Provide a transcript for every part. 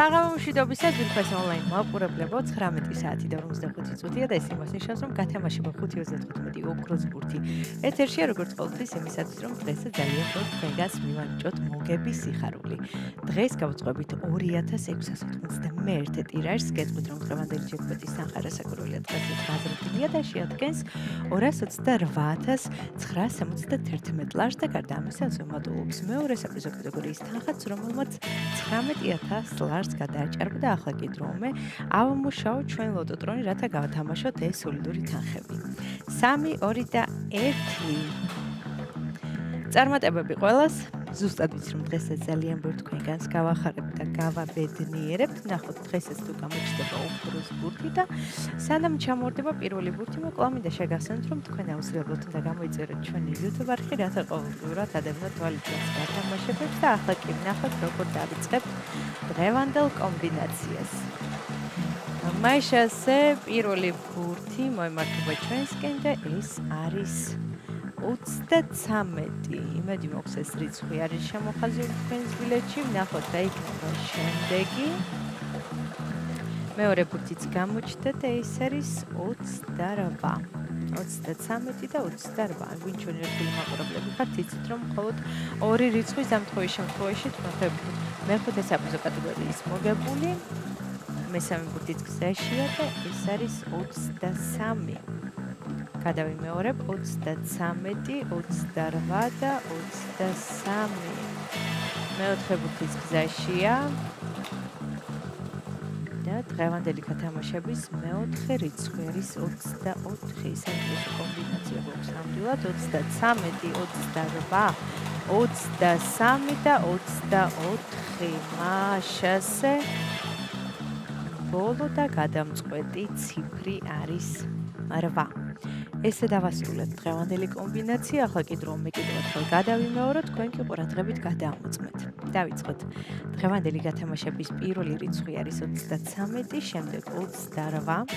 საღამო მშვიდობისას ვირქვეს ონლაინ მაყურებლებო 19 საათი და 55 წუთია და ეს იმას ნიშნავს, რომ გათამაშება 5:35 ოქროს ბურთი. ეთერშია როგორც ყოველთვის იმისათვის, რომ დღესაც ძალიან ბევრ თქვენგანს მივანიჭოთ მოგების სიხარული. დღეს გავუწყობთ 2691 ტირაჟს, გეტყვით, რომ დღევანდელი ჯეკპოტის თანხარასაკურველია დღესაც გაზრდილია და შეადგენს 228971 ლარს და გარდა ამისა ზომადულობს მეორე საპრიზო კატეგორიის თანხაც, რომელმაც 19000 ლარს გადააჭარბა და ახლა კი დროუმე ავამუშაოთ ჩვენ ლოტოტრონი, რათა გავათამაშოთ ეს სოლიდური თანხები. 3, 2 და 1. წარმატებები ყველას. ზუსტად ვიცი, რომ დღესაც ძალიან ბევრ თქვენგანს გავახარებთ და გავაბედნიერებთ. ნახოთ დღესაც თუ გამოჩნდება ოქროს ბურთი და სანამ ჩამორდება პირველი ბურთი, მოკლა მინდა შეგახსენოთ, რომ თქვენ აუცილებლად უნდა გამოიწეროთ ჩვენი YouTube არხი, რათა ყოველდღიურად ადევნოთ თვალიჩვენს გათამაშებებს და ახლა კი ვნახოთ, როგორ დავიწყებთ დღევანდელ კომბინაციას. მაიშასე პირველი ბურთი მოემართება ჩვენსკენ და ეს არის 33. იმედი მოხს ეს რიცხვი არის შემოხაზული თქვენს ბილეთში. ვნახოთ რა იქნება შემდეგი. მეორე ბურთიც გამოჩნდა და ეს არის 28. 33 და 28. ვინ ჩვენი ერთგული მაყურებლები ხართ, იცით, რომ მხოლოდ ორი რიცხვის დამთხოვის შემთხვევაში მეხუთე საპრიზო კატეგორიის მოგებული. მესამე ბურთიც გზაშია და ეს არის 23. გადავიმეორებ 33, 28 და 23. მეოთხე ბურთიც გზაშია და დღევანდელი გათამაშების მეოთხე რიცხვი არის 24. საინტერესო კომბინაცია გვაქვს ნამდვილად 33, 28, 23 და 24. მაშასე ბოლო და გადამწყვეტი ციფრი არის 8. ესე დავასრულეთ დღევანდელი კომბინაცია. ახლა კი დროუმე კიდევ ერთხელ გადავიმეოროთ, თქვენ კი ყურადღებით გადაამოწმეთ. დავიწყოთ. დღევანდელი გათამაშების პირველი რიცხვი არის 33, შემდეგ 28,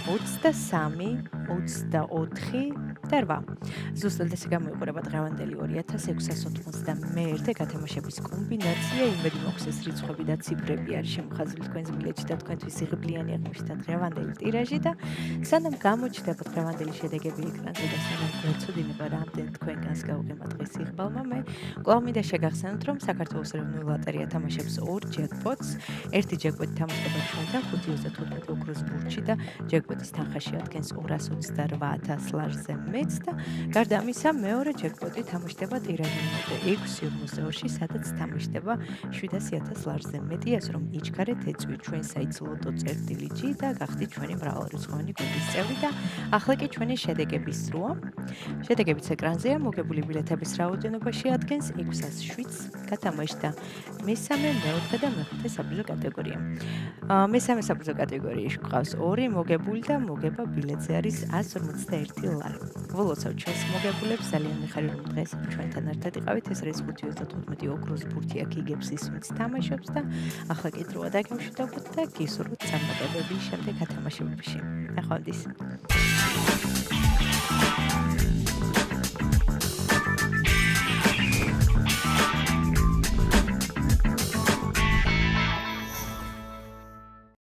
23, 24 და 8. ზუსტად ესე გამოიყურება დღევანდელი 2691 გათამაშების კომბინაცია. იმედი მოხს ეს რიცხვები და ციფრები არის შემოხაზული თქვენს ბილეთში და თქვენთვის იღბლიანი აღმოჩნდა დღევანდელი ტირაჟი და სანამ გამოჩნდება დღევანდელი შედეგები ეკრანზე და სანამ გვეცოდინება რამდენი თქვენგანს გაუღიმა დღეს იღბალმა, მე კვლავ მინდა შეგახსენოთ, რომ საქართველოს ეროვნული ლოტერეა თამაშობს 2 ჯეკპოტს. ერთი ჯეკპოტი თამაშდება ჩვენთან 5.35 ოქროს ბურთში და ჯეკპოტის თანხა შეადგენს 228000 ლარზე მეც და გარდა ამისა მეორე ჯეკპოტი თამაშდება ტირაჟამდე 6.42-ში, სადაც თამაშდება 700000 ლარზე მეტი, ასე რომ იჩქარეთ ეწვით ჩვენ საიტს ლოტო.წერტილი.g და გახდით ჩვენი მრავალრიცხოვანი გუნდის წევრი და ახლა კი ჩვენი შედეგების სრუა. შედეგებიც ეკრანზეა. მოგებული ბილეთების რაოდენობა შეადგენს 607 გათამაშდა მესამე, მეოთხე და მეხუთე საპრიზო კატეგორია. მესამე საპრიზო კატეგორიაში გვყავს 2 მოგებული და მოგება ბილეთზე არის 151 ლარი. ვლოცავ ჩვენს მოგებულებს, ძალიან მიხარია რომ დღეს ჩვენთან ერთად იყავით. ეს არის 5.35 ოქროს ბურთი აქ იგებს ის ვინც თამაშობს და ახლა კი დროა დაგემშვიდობოთ და გისურვოთ წარმატებები შემდეგ გათამაშებებში. ნახვამდის.